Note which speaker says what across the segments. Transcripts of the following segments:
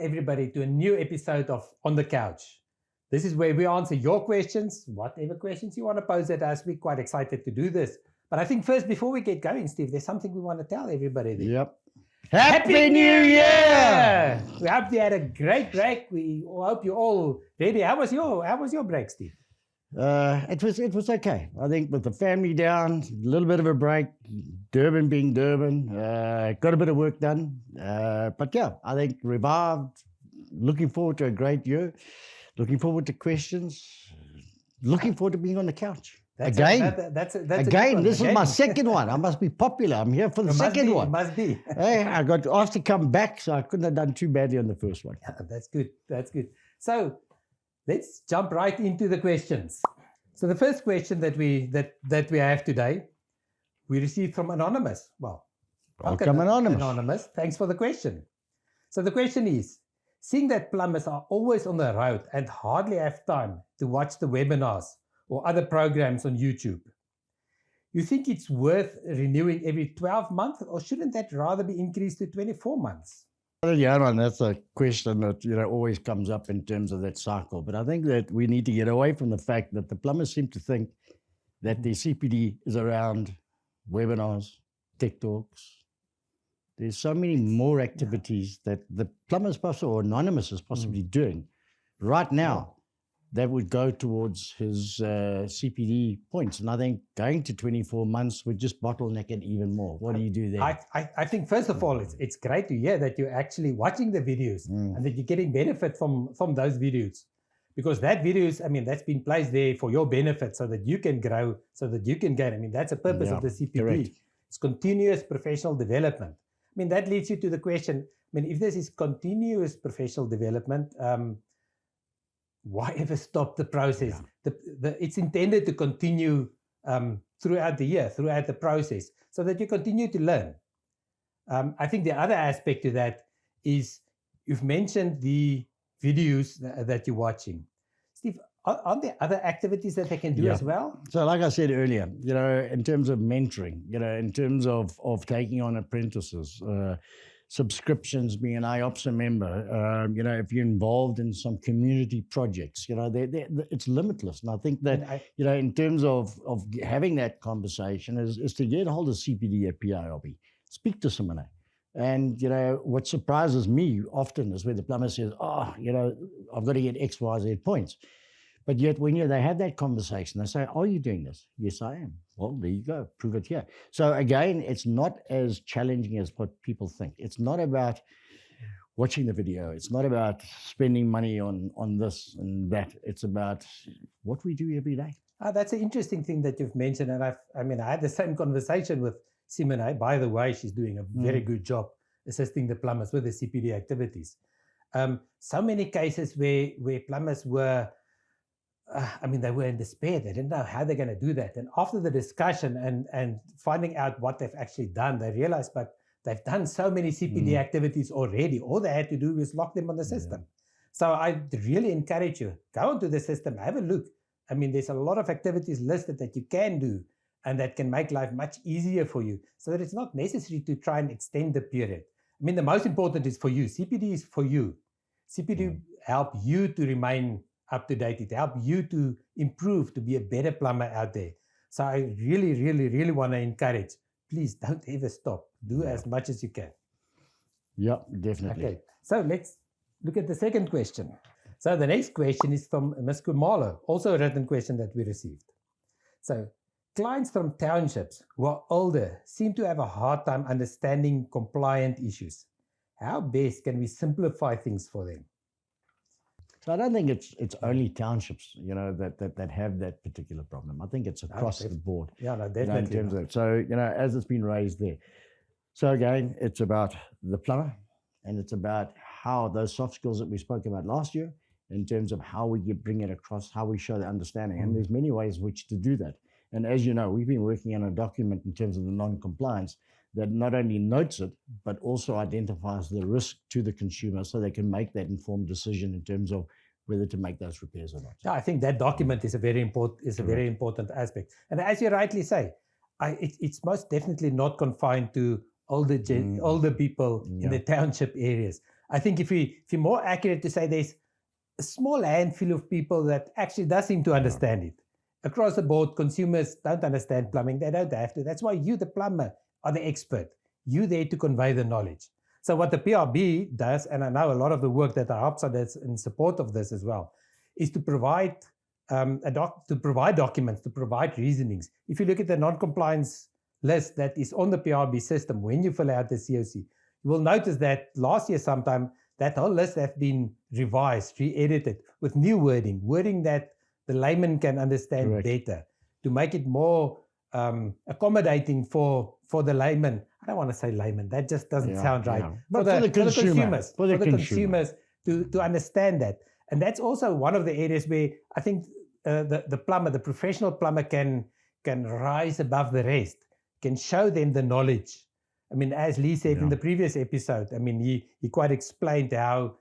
Speaker 1: everybody to a new episode of On the Couch. This is where we answer your questions, whatever questions you want to pose at us. We're quite excited to do this. But I think first, before we get going, Steve, there's something we want to tell everybody there.
Speaker 2: Yep.
Speaker 1: Happy New Year! We hope you had a great break. We hope you're all ready. How was your break, Steve?
Speaker 2: It was okay. I think with the family down, a little bit of a break, Durban being Durban, got a bit of work done. But yeah, I think revived, looking forward to a great year, looking forward to questions, looking forward to being on the couch. That's again, this is my second one. I must be popular. I'm here for the second one.
Speaker 1: Must be.
Speaker 2: Hey, I got asked to come back, so I couldn't have done too badly on the first one.
Speaker 1: Yeah, that's good. That's good. So let's jump right into the questions. So the first question that we have today, we received from Anonymous. Well,
Speaker 2: welcome Anonymous.
Speaker 1: Anonymous, thanks for the question. So the question is, seeing that plumbers are always on the road and hardly have time to watch the webinars or other programs on YouTube, you think it's worth renewing every 12 months, or shouldn't that rather be increased to 24 months?
Speaker 2: Yeah, man, that's a question that always comes up in terms of that cycle. But I think that we need to get away from the fact that the plumbers seem to think that their CPD is around webinars, tech talks. There's so many more activities that the plumbers or Anonymous is possibly doing right now that would go towards his CPD points. And I think going to 24 months would just bottleneck it even more. What do you do there?
Speaker 1: I think, first of all, it's great to hear that you're actually watching the videos and that you're getting benefit from those videos. Because that videos, I mean, that's been placed there for your benefit so that you can grow, so that you can gain. I mean, that's the purpose of the CPD.
Speaker 2: Correct.
Speaker 1: It's continuous professional development. I mean, that leads you to the question, I mean, if this is continuous professional development, why ever stop the process? It's intended to continue throughout the year, throughout the process, so that you continue to learn. I think the other aspect to that is you've mentioned the videos that you're watching. Steve, aren't there other activities that they can do as well?
Speaker 2: So like I said earlier, in terms of mentoring, in terms of taking on apprentices, subscriptions, being an IOPSA member, if you're involved in some community projects, it's limitless. And I think that, in terms of having that conversation is to get a hold of CPD at PIRB, speak to someone. And, what surprises me often is where the plumber says, I've got to get X, Y, Z points. But yet when they have that conversation, they say, are you doing this? Yes, I am. Well, there you go. Prove it here. So again, it's not as challenging as what people think. It's not about watching the video. It's not about spending money on this and that. It's about what we do every day.
Speaker 1: That's an interesting thing that you've mentioned. And I had the same conversation with Simone. By the way, she's doing a very good job assisting the plumbers with the CPD activities. So many cases where plumbers were, they were in despair. They didn't know how they're going to do that. And after the discussion and finding out what they've actually done, they realized, but they've done so many CPD activities already. All they had to do was lock them on the system. So I really encourage you, go onto the system, have a look. I mean, there's a lot of activities listed that you can do and that can make life much easier for you, so that it's not necessary to try and extend the period. I mean, the most important is for you. CPD is for you. CPD help you to remain up to date. It helps you to improve, to be a better plumber out there. So I really, really, really want to encourage, please don't ever stop. Do as much as you can.
Speaker 2: Yeah, definitely.
Speaker 1: Okay, so let's look at the second question. So the next question is from Ms. Kumalo, also a written question that we received. So clients from townships who are older seem to have a hard time understanding compliant issues. How best can we simplify things for them?
Speaker 2: So I don't think it's only townships, that have that particular problem. I think it's across the board.
Speaker 1: Yeah, no, definitely.
Speaker 2: In terms of, so, as it's been raised there. So again, it's about the plumber, and it's about how those soft skills that we spoke about last year, in terms of how we bring it across, how we show the understanding. And there's many ways which to do that. And as you know, we've been working on a document in terms of the non-compliance that not only notes it, but also identifies the risk to the consumer so they can make that informed decision in terms of whether to make those repairs or not.
Speaker 1: Yeah, I think that document is a very important aspect. And as you rightly say, it's most definitely not confined to older people in the township areas. I think if you're more accurate to say there's a small handful of people that actually does seem to understand it. Across the board, consumers don't understand plumbing. They don't have to. That's why you, the plumber, are the expert. You're there to convey the knowledge. So what the PRB does, and I know a lot of the work that helps us in support of this as well, is to provide documents, to provide reasonings. If you look at the non-compliance list that is on the PRB system, when you fill out the COC, you will notice that last year sometime, that whole list has been revised, re-edited with new wording that the layman can understand
Speaker 2: Correct.
Speaker 1: better, to make it more accommodating for the layman. I don't want to say layman, that just doesn't sound right.
Speaker 2: But for the consumers,
Speaker 1: to understand that. And that's also one of the areas where I think the plumber, the professional plumber can rise above the rest, can show them the knowledge. I mean, as Lee said in the previous episode, I mean, he quite explained how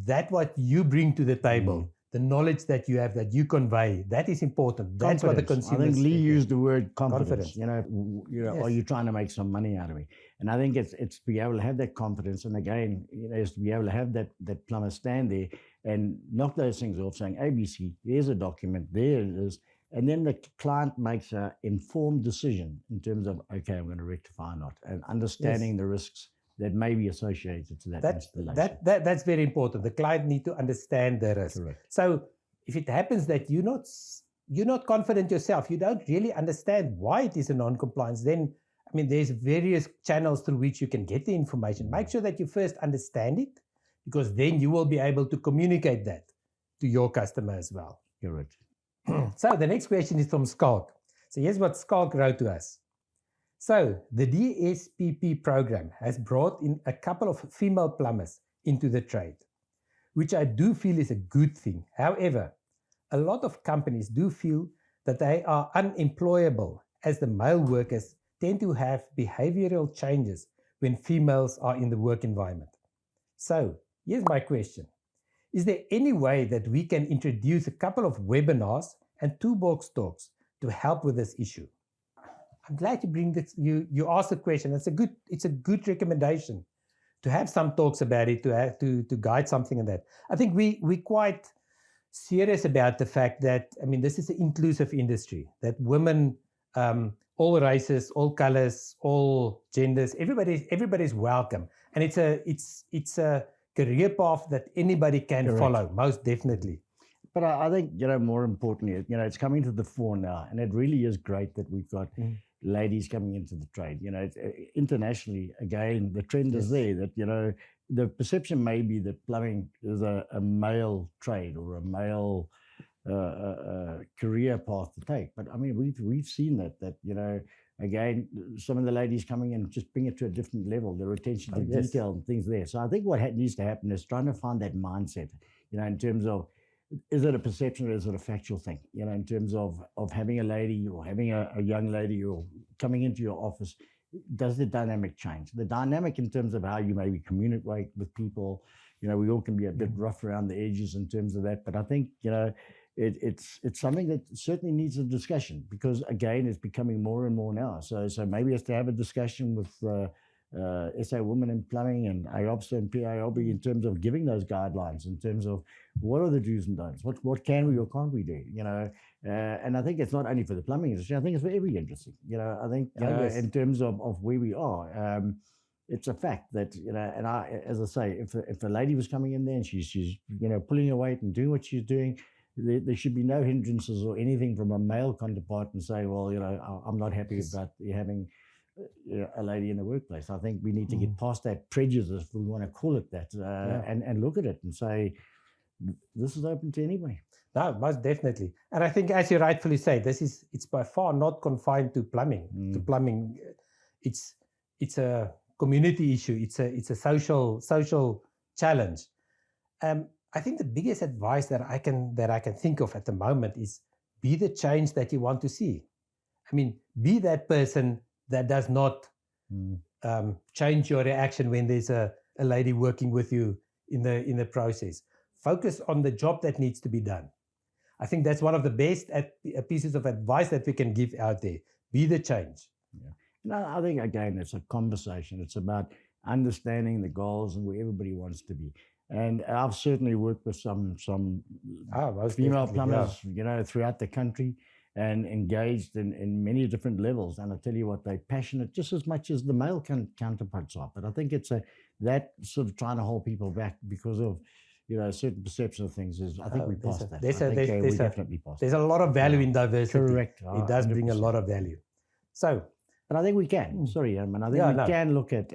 Speaker 1: that what you bring to the table, the knowledge that you have, that you convey, that is important. That's what the consumers.
Speaker 2: I think Lee used the word confidence. You know, are you trying to make some money out of me? And I think it's to be able to have that confidence, and again, is to be able to have that plumber stand there and knock those things off, saying ABC, there's a document, there it is. And then the client makes an informed decision in terms of, okay, I'm going to rectify or not, and understanding the risks that may be associated to that installation.
Speaker 1: That's very important. The client need to understand the risk.
Speaker 2: Correct.
Speaker 1: So if it happens that you're not confident yourself, you don't really understand why it is a non-compliance, then, I mean, there's various channels through which you can get the information. Make sure that you first understand it, because then you will be able to communicate that to your customer as well.
Speaker 2: Correct.
Speaker 1: So the next question is from Skalk. So here's what Skalk wrote to us. So the DSPP program has brought in a couple of female plumbers into the trade, which I do feel is a good thing. However, a lot of companies do feel that they are unemployable, as the male workers tend to have behavioral changes when females are in the work environment. So here's my question. Is there any way that we can introduce a couple of webinars and toolbox talks to help with this issue? I'm glad you bring this. You asked the question. It's a good recommendation to have some talks about it, to guide something in that. I think we're quite serious about the fact that, I mean, this is an inclusive industry, that women, all races, all colors, all genders, everybody's welcome, and it's a career path that anybody can follow, most definitely.
Speaker 2: But I think, more importantly, it's coming to the fore now, and it really is great that we've got ladies coming into the trade. Internationally, again, the trend is there that, the perception may be that plumbing is a male trade or a male career path to take. But I mean, we've seen that, again, some of the ladies coming in just bring it to a different level, their attention to detail and things there. So I think what needs to happen is trying to find that mindset, in terms of, is it a perception or is it a factual thing? In terms of having a lady or having a young lady or coming into your office, does the dynamic change? The dynamic in terms of how you maybe communicate with people, we all can be a bit rough around the edges in terms of that. But I think, it's something that certainly needs a discussion, because again, it's becoming more and more now. So maybe it's to have a discussion with SA Women in Plumbing and AOPSA and PILB in terms of giving those guidelines, in terms of what are the do's and don'ts, what can we or can't we do, and I think it's not only for the plumbing industry, I think it's for every industry. I think in terms of where we are, it's a fact that, and as I say, if a lady was coming in there and she's pulling her weight and doing what she's doing, there should be no hindrances or anything from a male counterpart and say, well, I'm not happy about you having a lady in the workplace. I think we need to get past that prejudice, if we want to call it that, and look at it and say, this is open to anybody.
Speaker 1: No, most definitely. And I think, as you rightfully say, it's by far not confined to plumbing. To plumbing, it's a community issue. It's a social challenge. I think the biggest advice that I can think of at the moment is, be the change that you want to see. I mean, be that person that does not change your reaction when there's a lady working with you in the process. Focus on the job that needs to be done. I think that's one of the best pieces of advice that we can give out there. Be the change.
Speaker 2: Yeah. No, I think, again, it's a conversation. It's about understanding the goals and where everybody wants to be. And I've certainly worked with some
Speaker 1: Most
Speaker 2: female
Speaker 1: definitely,
Speaker 2: plumbers, you know, throughout the country, and engaged in many different levels. And I tell you what, they're passionate just as much as the male counterparts are. But I think it's that sort of trying to hold people back because of, you know, certain perception of things is, I think we passed that. I think we definitely passed.
Speaker 1: There's a lot of value in diversity.
Speaker 2: Correct.
Speaker 1: It does bring a lot of value. So,
Speaker 2: but I think we can. Sorry, I think we can look at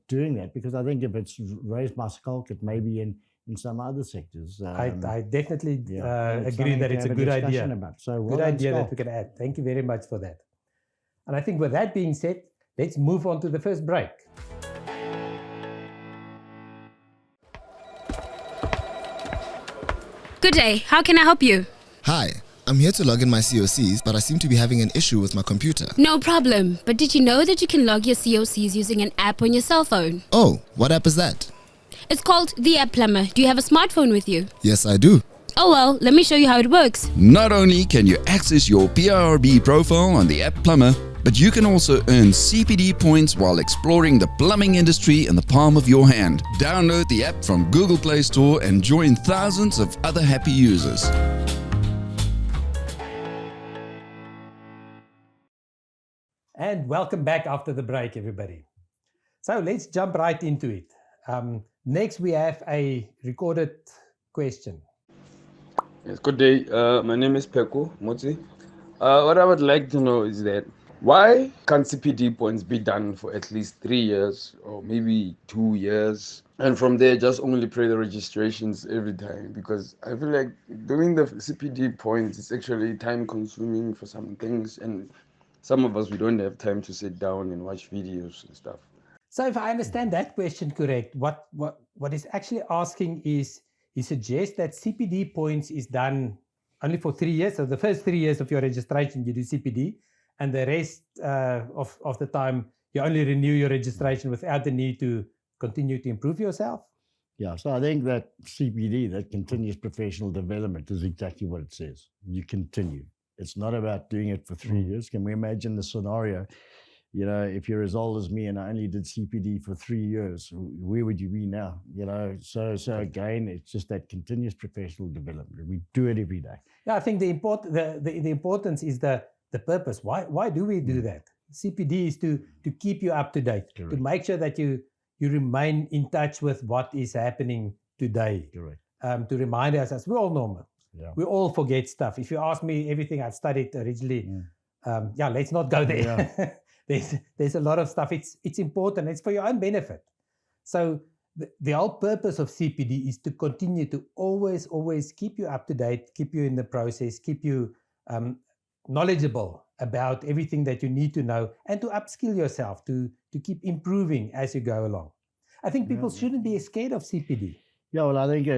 Speaker 2: doing that, because I think if it's raised by skulk, it may be in some other sectors.
Speaker 1: I definitely agree that it's a good idea.
Speaker 2: So
Speaker 1: good idea that we can add. Thank you very much for that. And I think with that being said, let's move on to the first break.
Speaker 3: Good day. How can I help you?
Speaker 4: Hi, I'm here to log in my COCs, but I seem to be having an issue with my computer.
Speaker 3: No problem. But did you know that you can log your COCs using an app on your cell phone?
Speaker 4: Oh, what app is that?
Speaker 3: It's called the App Plumber. Do you have a smartphone with you?
Speaker 4: Yes, I do.
Speaker 3: Oh well, let me show you how it works.
Speaker 5: Not only can you access your PRB profile on the App Plumber, but you can also earn CPD points while exploring the plumbing industry in the palm of your hand. Download the app from Google Play Store and join thousands of other happy users.
Speaker 1: And welcome back after the break, everybody. So let's jump right into it. Next, we have a recorded question.
Speaker 6: Yes, good day. My name is Peko Motsi. What I would like to know is that why can't CPD points be done for at least 3 years or maybe 2 years, and from there just only pay the registrations every time? Because I feel like doing the CPD points is actually time consuming for some things, and some of us, we don't have time to sit down and watch videos and stuff.
Speaker 1: So if I understand that question correct, what is actually asking is, he suggests that CPD points is done only for 3 years. So the first 3 years of your registration, you do CPD, and the rest of the time, you only renew your registration without the need to continue to improve yourself?
Speaker 2: Yeah, so I think that CPD, that continuous professional development, is exactly what it says. You continue. It's not about doing it for 3 years. Can we imagine the scenario? You know, if you're as old as me and I only did CPD for 3 years, where would you be now? You know, so again, it's just that continuous professional development. We do it every day.
Speaker 1: Yeah, I think the importance is the purpose. Why do we do that? CPD is to keep you up to date,
Speaker 2: Correct.
Speaker 1: to make sure that you remain in touch with what is happening today.
Speaker 2: Correct.
Speaker 1: To remind ourselves, we're all normal.
Speaker 2: Yeah.
Speaker 1: We all forget stuff. If you ask me everything I've studied originally, let's not go there. Yeah. There's a lot of stuff. It's important. It's for your own benefit. So the whole purpose of CPD is to continue to always keep you up to date, keep you in the process, keep you knowledgeable about everything that you need to know, and to upskill yourself, to keep improving as you go along. I think people shouldn't be scared of CPD.
Speaker 2: Yeah, well, I think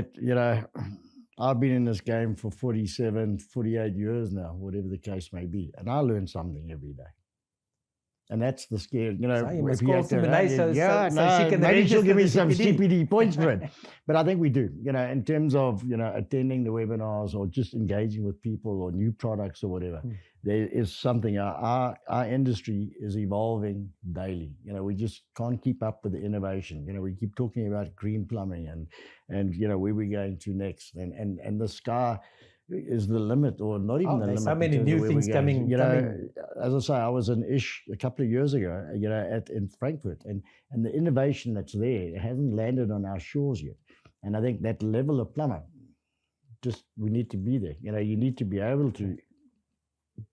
Speaker 2: I've been in this game for 47, 48 years now, whatever the case may be, and I learn something every day. And that's the scare,
Speaker 1: So you must
Speaker 2: if
Speaker 1: call Simone so she can
Speaker 2: maybe she'll give me
Speaker 1: register
Speaker 2: some
Speaker 1: the CPD.
Speaker 2: CPD points for it. But I think we do, in terms of, attending the webinars or just engaging with people or new products or whatever. There is something, our industry is evolving daily. We just can't keep up with the innovation. We keep talking about green plumbing and where we're going to next. And the sky is the limit, or not even the limit.
Speaker 1: So many new things coming.
Speaker 2: As I say, I was in Ish a couple of years ago, in Frankfurt, and the innovation that's there hasn't landed on our shores yet. And I think that level of plumber, we need to be there. You need to be able to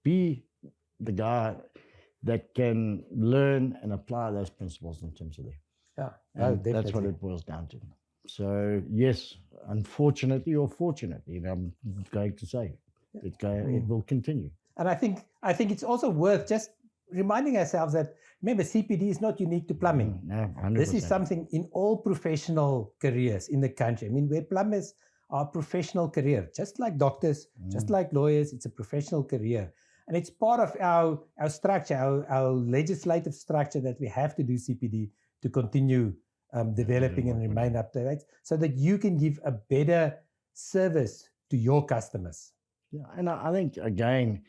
Speaker 2: be the guy that can learn and apply those principles in terms of there.
Speaker 1: Yeah,
Speaker 2: and that's what it boils down to. So yes, unfortunately or fortunately, I'm going to say it will continue.
Speaker 1: And I think it's also worth just reminding ourselves that, remember, CPD is not unique to plumbing.
Speaker 2: No, 100%.
Speaker 1: This is something in all professional careers in the country. I mean, where plumbers are a professional career, just like doctors, just like lawyers, it's a professional career. And it's part of our structure, our legislative structure, that we have to do CPD to continue developing and remain up to date, so that you can give a better service to your customers.
Speaker 2: Yeah, and I think, again,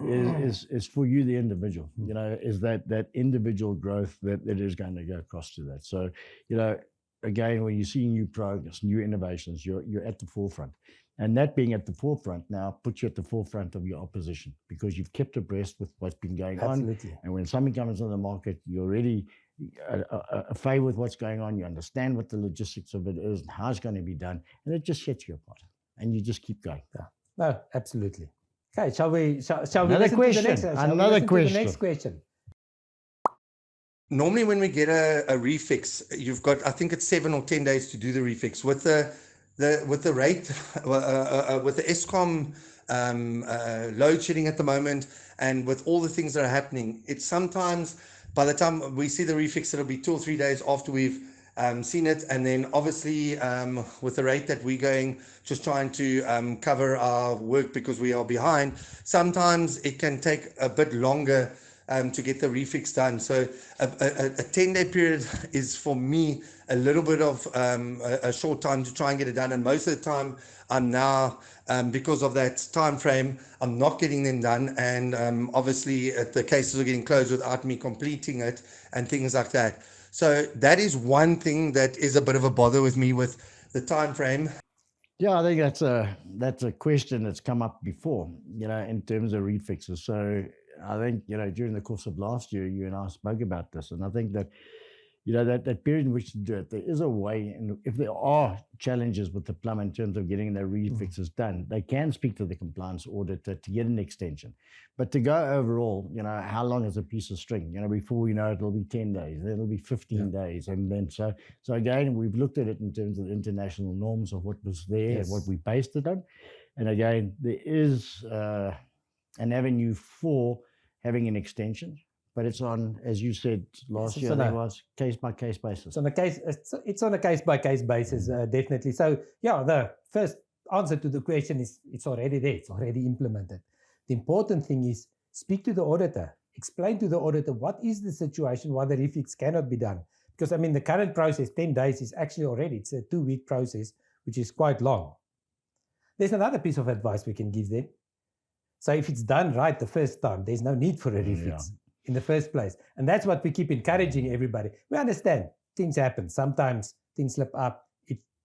Speaker 2: is for you, the individual. You know, is that individual growth that is going to go across to that. So, you know, again, when you see new progress, new innovations, you're at the forefront. And that being at the forefront now puts you at the forefront of your opposition because you've kept abreast with what's been going
Speaker 1: Absolutely.
Speaker 2: on. And when something comes on the market, you're already afraid with what's going on. You understand what the logistics of it is and how it's going to be done. And it just sets you apart. And you just keep going.
Speaker 1: Yeah. No, absolutely. Okay, shall we
Speaker 2: Another
Speaker 1: listen
Speaker 2: question.
Speaker 1: to the next, shall we
Speaker 2: Another
Speaker 1: listen to
Speaker 2: question.
Speaker 1: the next question?
Speaker 7: Normally, when we get a refix, you've got, I think it's 7 or 10 days to do the refix. With the rate, with the ESCOM load shedding at the moment, and with all the things that are happening, it's sometimes by the time we see the refix, it'll be 2 or 3 days after we've seen it, and then obviously with the rate that we're going, just trying to cover our work because we are behind. Sometimes it can take a bit longer to get the refix done. So a 10-day period is for me a little bit of a short time to try and get it done. And most of the time I'm now, because of that time frame, I'm not getting them done. And obviously the cases are getting closed without me completing it and things like that. So that is one thing that is a bit of a bother with me with the time frame.
Speaker 2: Yeah, I think that's a question that's come up before, you know, in terms of refixes. So I think, you know, during the course of last year, you and I spoke about this, and I think that, you know, that period in which to do it, there is a way, and if there are challenges with the plumber in terms of getting their refixes done, they can speak to the compliance auditor to get an extension. But to go overall, you know, how long is a piece of string? You know, before we know it, it'll be 10 days, then it'll be 15 days. And then so again, we've looked at it in terms of the international norms of what was there and what we based it on. And again, there is an avenue for having an extension, but it's on, as you said last year, it was case-by-case basis.
Speaker 1: It's on a case-by-case basis, definitely. So, yeah, the first answer to the question is it's already there. It's already implemented. The important thing is speak to the auditor. Explain to the auditor what is the situation, why the refix cannot be done. Because, I mean, the current process, 10 days, is actually already, it's a 2-week process, which is quite long. There's another piece of advice we can give them. So if it's done right the first time, there's no need for a refix in the first place. And that's what we keep encouraging everybody. We understand things happen. Sometimes things slip up,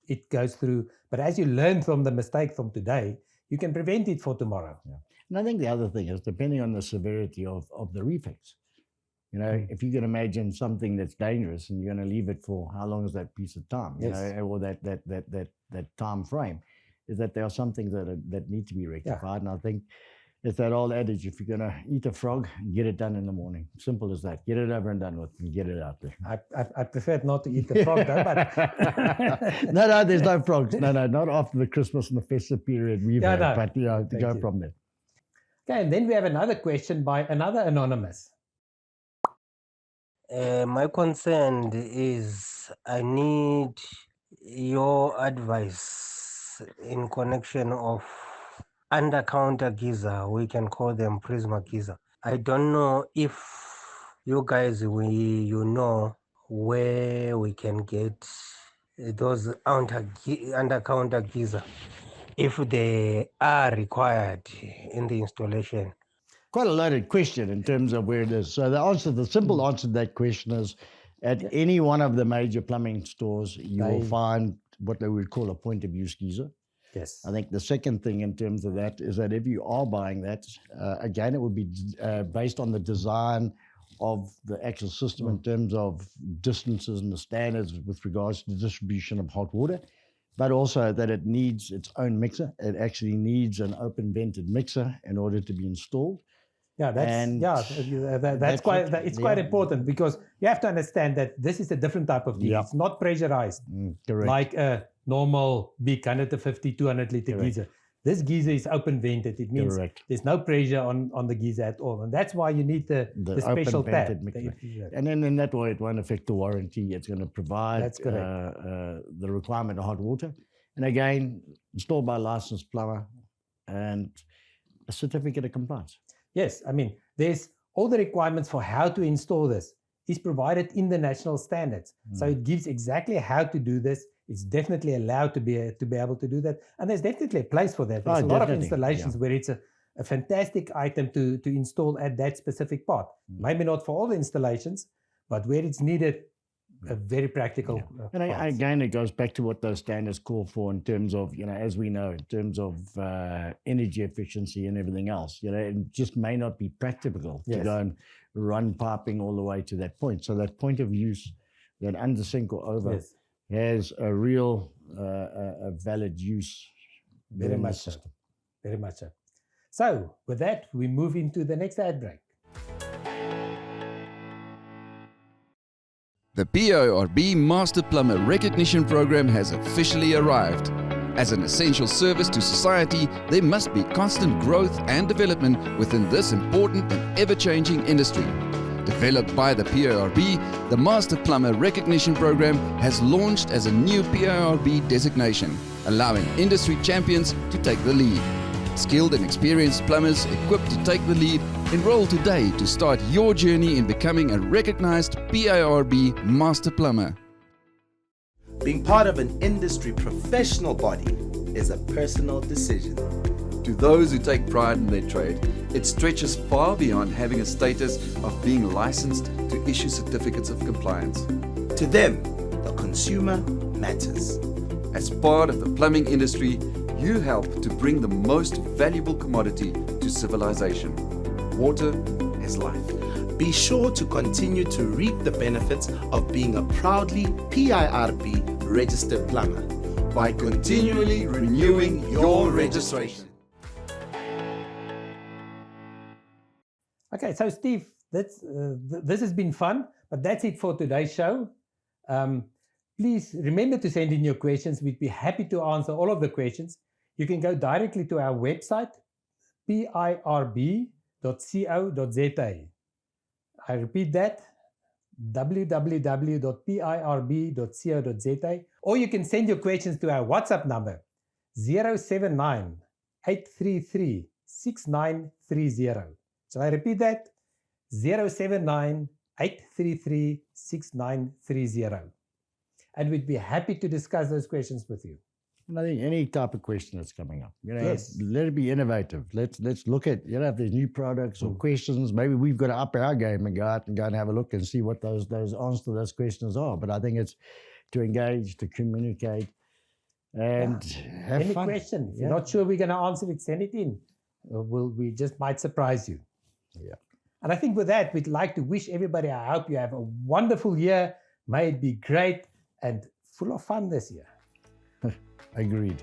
Speaker 1: it goes through. But as you learn from the mistake from today, you can prevent it for tomorrow.
Speaker 2: Yeah. And I think the other thing is, depending on the severity of the refix, you know, if you can imagine something that's dangerous and you're going to leave it for how long is that piece of time, you know, or that time frame, is that there are some things that need to be rectified. And I think it's that old adage, if you're going to eat a frog, get it done in the morning. Simple as that. Get it over and done with and get it out there.
Speaker 1: I prefer not to eat the frog, though, but...
Speaker 2: No, there's no frogs. No, not after the Christmas and the festive period we've had, but, you know, to go from there.
Speaker 1: Okay, and then we have another question by another anonymous.
Speaker 8: My concern is I need your advice in connection of Undercounter geyser. We can call them Prisma geyser. I don't know if you guys, you know where we can get those Undercounter geyser if they are required in the installation.
Speaker 2: Quite a loaded question in terms of where it is. So the simple answer to that question is, at any one of the major plumbing stores, you will find what they would call a point of use geyser.
Speaker 1: Yes.
Speaker 2: I think the second thing in terms of that is that if you are buying that, again, it would be based on the design of the actual system in terms of distances and the standards with regards to the distribution of hot water, but also that it needs its own mixer. It actually needs an open vented mixer in order to be installed.
Speaker 1: Yeah, that's quite important, because you have to understand that this is a different type of geyser. It's not pressurized like a normal big 150, 200 liter geyser. This geyser is open vented. It means there's no pressure on the geyser at all. And that's why you need the special tap.
Speaker 2: And then in that way, it won't affect the warranty. It's going to provide the requirement of hot water. And again, installed by a licensed plumber and a certificate of compliance.
Speaker 1: Yes, I mean, there's all the requirements for how to install this is provided in the national standards. So it gives exactly how to do this. It's definitely allowed to be able to do that. And there's definitely a place for that. There's a lot of installations where it's a fantastic item to install at that specific part. Maybe not for all the installations, but where it's needed, a very practical.
Speaker 2: And again, it goes back to what those standards call for in terms of, as we know, in terms of energy efficiency and everything else. It just may not be practical to go and run piping all the way to that point. So that point of use, that under sink or over, has a real a valid use.
Speaker 1: Very much so. Very much so. So with that, we move into the next ad break.
Speaker 5: The PIRB Master Plumber Recognition Program has officially arrived. As an essential service to society, there must be constant growth and development within this important and ever-changing industry. Developed by the PIRB, the Master Plumber Recognition Program has launched as a new PIRB designation, allowing industry champions to take the lead. Skilled and experienced plumbers equipped to take the lead enroll today to start your journey in becoming a recognized PIRB Master Plumber.
Speaker 9: Being part of an industry professional body is a personal decision.
Speaker 5: To those who take pride in their trade, it stretches far beyond having a status of being licensed to issue certificates of compliance.
Speaker 9: To them, the consumer matters.
Speaker 5: As part of the plumbing industry, you help to bring the most valuable commodity to civilization. Water is life.
Speaker 9: Be sure to continue to reap the benefits of being a proudly PIRB registered plumber
Speaker 5: by continually renewing your registration.
Speaker 1: Okay, so Steve, this has been fun, but that's it for today's show. Please remember to send in your questions. We'd be happy to answer all of the questions. You can go directly to our website, pirb.co.za. I repeat that, www.pirb.co.za, or you can send your questions to our WhatsApp number, 079 833 6930. So I repeat that, 079 833 6930. And we'd be happy to discuss those questions with you.
Speaker 2: And I think any type of question that's coming up,
Speaker 1: Yes.
Speaker 2: let it be innovative. Let's look at, if there's new products or questions, maybe we've got to up our game and go out and have a look and see what those answers to those questions are. But I think it's to engage, to communicate, and have
Speaker 1: any
Speaker 2: fun.
Speaker 1: question. If you're not sure we're going to answer it, send it in. We just might surprise you.
Speaker 2: Yeah.
Speaker 1: And I think with that, we'd like to wish everybody, I hope you have a wonderful year. May it be great and full of fun this year.
Speaker 2: Agreed.